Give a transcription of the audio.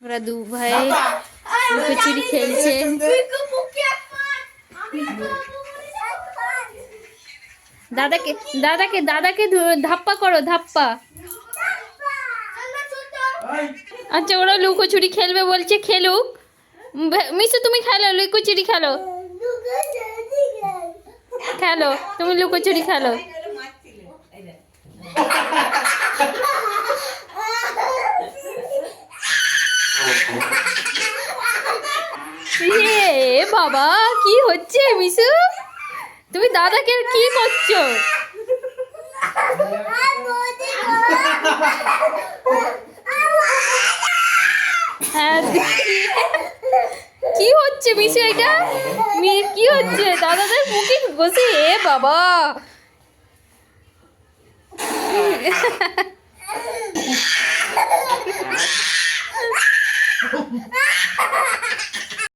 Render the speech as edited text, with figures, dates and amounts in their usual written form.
ওরা দু ভাই লুকোচুরি খেলছে। দাদাকে দাদাকে দাদাকে ধাপ্পা করো, ধাপ্পা। আচ্ছা ওরা লুকোচুরি খেলবে বলছে, খেলুক। মিশু তুমি খেলো, লুকোচুরি খেলো, খেলো তুমি লুকোচুরি খেলো। এ বাবা কি হচ্ছে মিশু, তুমি দাদাকে কি করছো? হ্যাঁ কি হচ্ছে মিশু, এটা কি হচ্ছে? দাদাদের মুখে বসে এ বাবা।